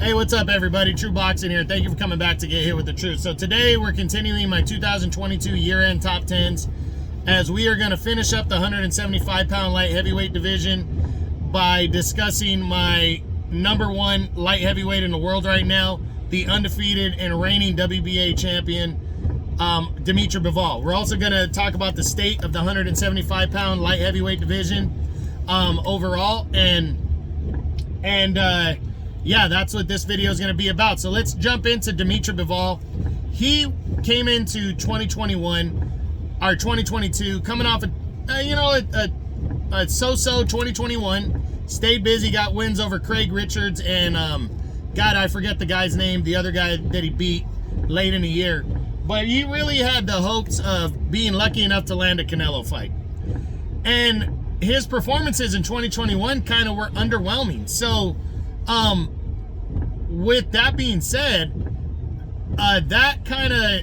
Hey, what's up, everybody? True Boxing here. Thank you for coming back to Get Hit with the Truth. So today we're continuing my 2022 year-end top 10s as we are going to finish up the 175-pound light heavyweight division by discussing my number one light heavyweight in the world right now, the undefeated and reigning WBA champion, Dmitry Bivol. We're also going to talk about the state of the 175-pound light heavyweight division overall, yeah, that's what this video is going to be about. So let's jump into Dmitry Bivol. He came into 2022, coming off a so-so 2021. Stayed busy, got wins over Craig Richards and God, I forget the guy's name, the other guy that he beat late in the year. But he really had the hopes of being lucky enough to land a Canelo fight. And his performances in 2021 kind of were underwhelming. So with that being said, that kind of,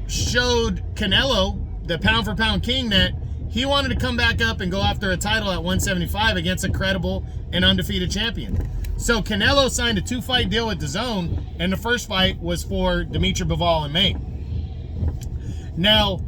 showed Canelo, the pound for pound king, that he wanted to come back up and go after a title at 175 against a credible and undefeated champion. So Canelo signed a 2-fight deal with DAZN, and the first fight was for Dmitry Bivol in May. Now,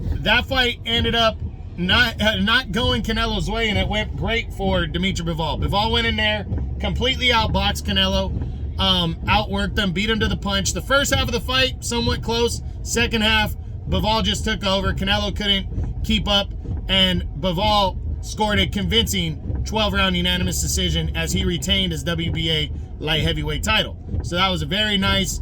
that fight ended up not going Canelo's way, and it went great for Dmitry Bivol. Bivol went in there, completely outboxed Canelo, outworked him, beat him to the punch. The first half of the fight, somewhat close. Second half, Bivol just took over. Canelo couldn't keep up, and Bivol scored a convincing 12-round unanimous decision as he retained his WBA light heavyweight title. So that was a very nice,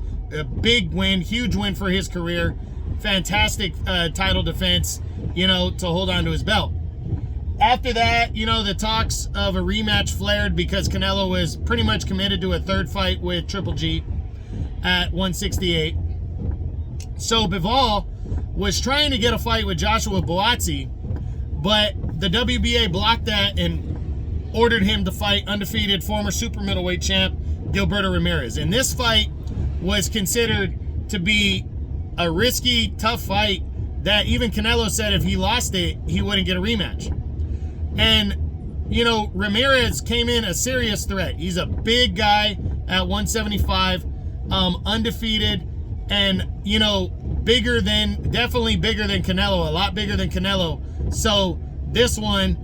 big win, huge win for his career. Fantastic title defense, to hold on to his belt. After that, the talks of a rematch flared because Canelo was pretty much committed to a third fight with Triple G at 168. So Bivol was trying to get a fight with Joshua Buatsi, but the WBA blocked that and ordered him to fight undefeated former super middleweight champ Gilberto Ramirez. And this fight was considered to be a risky, tough fight that even Canelo said if he lost it, he wouldn't get a rematch. And, Ramirez came in a serious threat. He's a big guy at 175, undefeated, and, definitely bigger than Canelo, a lot bigger than Canelo. So this one,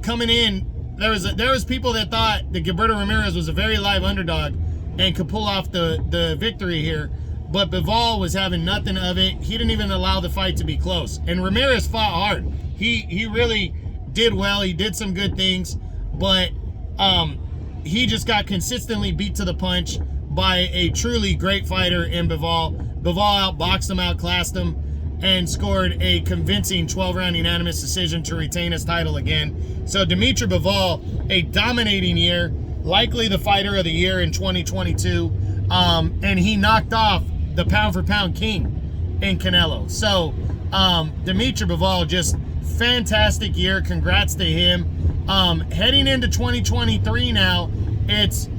coming in, there was people that thought that Gilberto Ramirez was a very live underdog and could pull off the victory here. But Bivol was having nothing of it. He didn't even allow the fight to be close. And Ramirez fought hard. He really did well. He did some good things, but he just got consistently beat to the punch by a truly great fighter in Bivol. Bivol outboxed him, outclassed him, and scored a convincing 12-round unanimous decision to retain his title again. So Dmitry Bivol, a dominating year, likely the fighter of the year in 2022, and he knocked off the pound-for-pound king in Canelo. So Dmitry Bivol, just fantastic year. Congrats to him. Heading into 2023 now, it's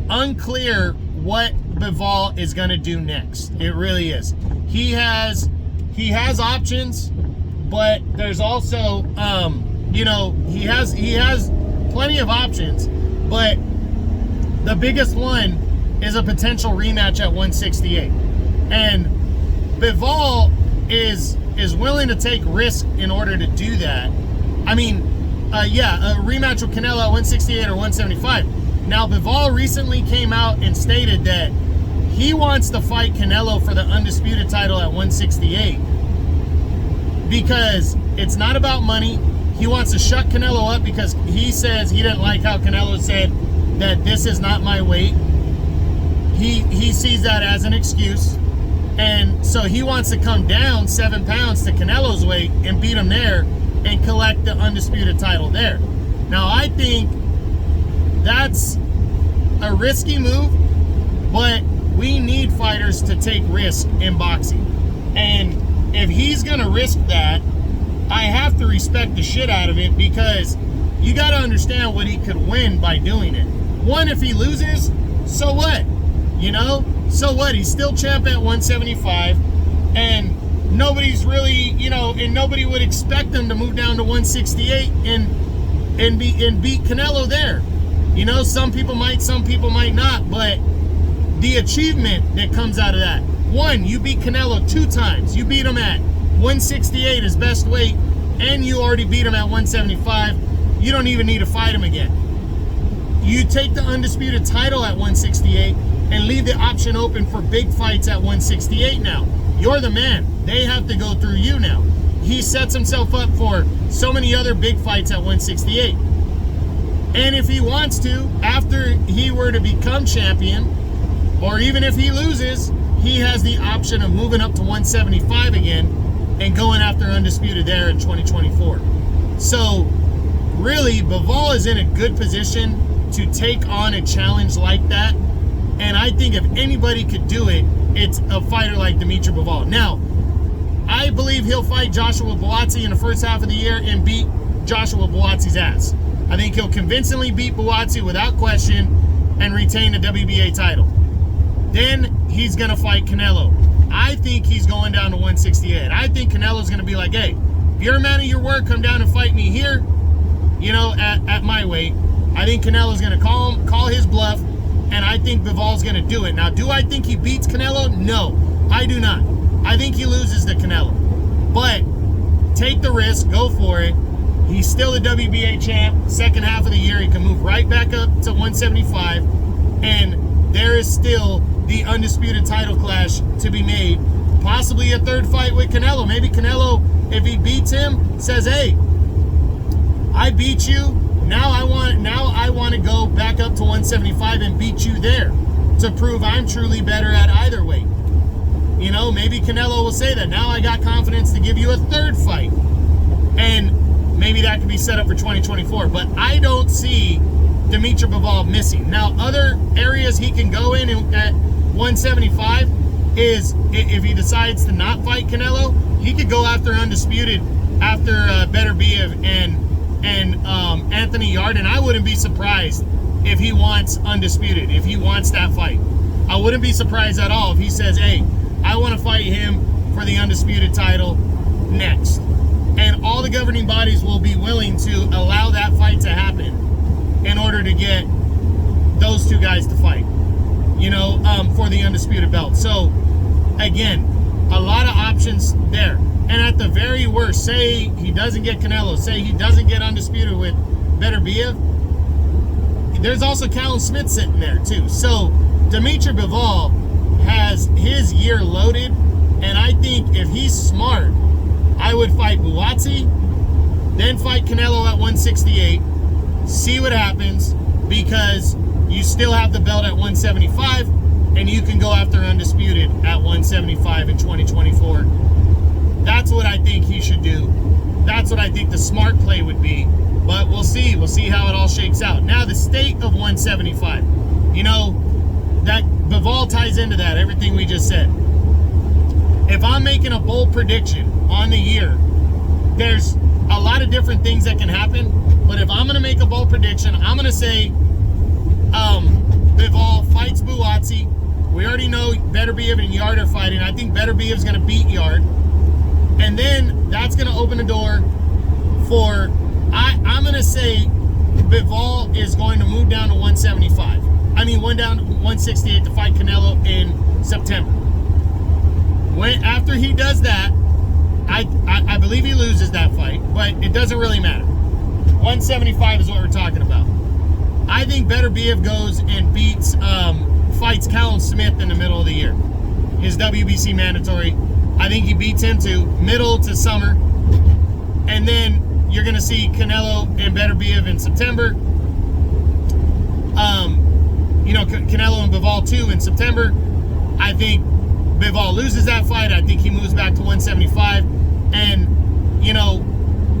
unclear what Bivol is going to do next. It really is. He has options, but there's also he has plenty of options, but the biggest one is a potential rematch at 168. And Bivol is willing to take risk in order to do that. I mean, a rematch with Canelo at 168 or 175. Now, Bivol recently came out and stated that he wants to fight Canelo for the undisputed title at 168 because it's not about money. He wants to shut Canelo up because he says he didn't like how Canelo said that this is not my weight. He sees that as an excuse. And so he wants to come down 7 pounds to Canelo's weight and beat him there and collect the undisputed title there. Now, I think that's a risky move, but we need fighters to take risk in boxing. And if he's going to risk that, I have to respect the shit out of it because you got to understand what he could win by doing it. One, if he loses, so what? So what? He's still champ at 175, and nobody's really, and nobody would expect him to move down to 168 and beat Canelo there. You know, some people might not, but the achievement that comes out of that. One, you beat Canelo 2 times. You beat him at 168, his best weight, and you already beat him at 175. You don't even need to fight him again. You take the undisputed title at 168 and leave the option open for big fights at 168 now. You're the man. They have to go through you now. He sets himself up for so many other big fights at 168. And if he wants to, after he were to become champion, or even if he loses, he has the option of moving up to 175 again and going after undisputed there in 2024. So really, Bivol is in a good position to take on a challenge like that. And I think if anybody could do it, it's a fighter like Dmitry Bivol. Now, I believe he'll fight Joshua Buatsi in the first half of the year and beat Joshua Buatsi's ass. I think he'll convincingly beat Buatsi without question and retain the WBA title. Then he's going to fight Canelo. I think he's going down to 168. I think Canelo's going to be like, hey, if you're a man of your word, come down and fight me here, you know, at my weight. I think Canelo's going to call his bluff, and I think Bivol's going to do it. Now, do I think he beats Canelo? No, I do not. I think he loses to Canelo. But take the risk, go for it. He's still a WBA champ. Second half of the year, he can move right back up to 175, and there is still the undisputed title clash to be made. Possibly a third fight with Canelo. Maybe Canelo, if he beats him, says, hey, I beat you. Now I want to go back up to 175 and beat you there to prove I'm truly better at either weight. You know, maybe Canelo will say that. Now I got confidence to give you a third fight. And maybe that could be set up for 2024. But I don't see Dmitry Bivol missing. Now, other areas he can go in at 175 is if he decides to not fight Canelo, he could go after undisputed after Beterbiev and Anthony Yarden. I wouldn't be surprised if he wants undisputed, if he wants that fight. I wouldn't be surprised at all if he says, hey, I want to fight him for the undisputed title next. And all the governing bodies will be willing to allow that fight to happen in order to get those two guys to fight, you know, for the undisputed belt. So, again, a lot of options there. And at the very worst, say he doesn't get Canelo, say he doesn't get undisputed with Beterbiev, there's also Callum Smith sitting there too. So Dmitry Bivol has his year loaded, and I think if he's smart, I would fight Buatsi, then fight Canelo at 168, see what happens, because you still have the belt at 175, and you can go after undisputed at 175 in 2024. That's what I think he should do. That's what I think the smart play would be. But we'll see. We'll see how it all shakes out. Now, the state of 175. You know, that Bivol ties into that, everything we just said. If I'm making a bold prediction on the year, there's a lot of different things that can happen. But if I'm going to make a bold prediction, I'm going to say Bivol fights Buatsi. We already know Beterbiev and Yard are fighting. I think Beterbiev's going to beat Yard. And then that's going to open the door for, I'm going to say Bivol is going to move down to 175. I mean, down to 168 to fight Canelo in September. After he does that, I believe he loses that fight, but it doesn't really matter. 175 is what we're talking about. I think Beterbiev goes and fights Callum Smith in the middle of the year. His WBC mandatory. I think he beats him to middle to summer. And then you're going to see Canelo and Beterbiev in September. You know, Canelo and Bivol too in September. I think Bivol loses that fight. I think he moves back to 175. And, you know,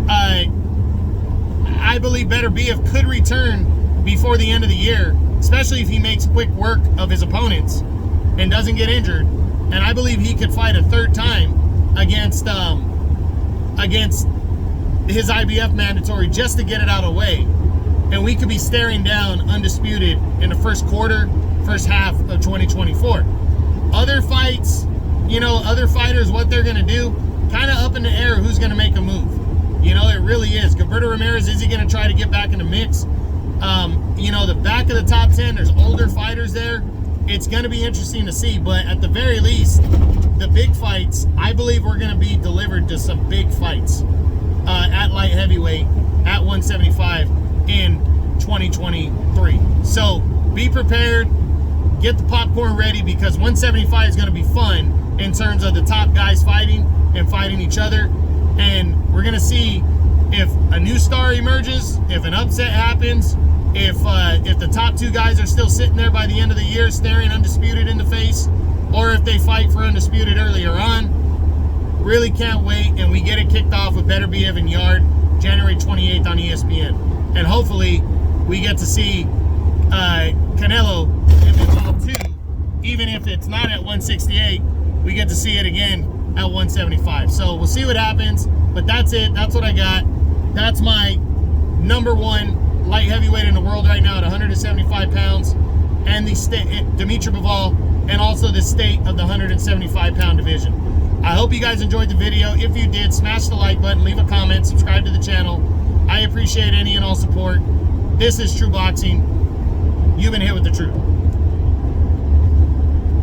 I believe Beterbiev could return before the end of the year, especially if he makes quick work of his opponents and doesn't get injured. And I believe he could fight a third time against his IBF mandatory just to get it out of the way. And we could be staring down undisputed in the first half of 2024. Other fights, you know, other fighters, what they're going to do, kind of up in the air who's going to make a move. You know, it really is. Gilberto Ramirez, is he going to try to get back in the mix? You know, the back of the top 10, there's older fighters there. It's going to be interesting to see, but at the very least, the big fights, I believe we're going to be delivered to some big fights at light heavyweight at 175 in 2023. So be prepared, get the popcorn ready, because 175 is going to be fun in terms of the top guys fighting and fighting each other. And we're going to see if a new star emerges, if an upset happens, if the top 2 guys are still sitting there by the end of the year staring Undisputed in the face, or if they fight for Undisputed earlier on. Really can't wait, and we get it kicked off with Beterbiev and Yard January 28th on ESPN. And hopefully we get to see Canelo in Bivol too. Even if it's not at 168, we get to see it again at 175. So we'll see what happens, but that's it. That's what I got. That's my number 1 light heavyweight in the world right now at 175 pounds, and the state, Dmitry Bivol, and also the state of the 175 pound division. I hope you guys enjoyed the video. If you did, smash the like button, leave a comment, subscribe to the channel. I appreciate any and all support. This is True Boxing. You've been hit with the truth.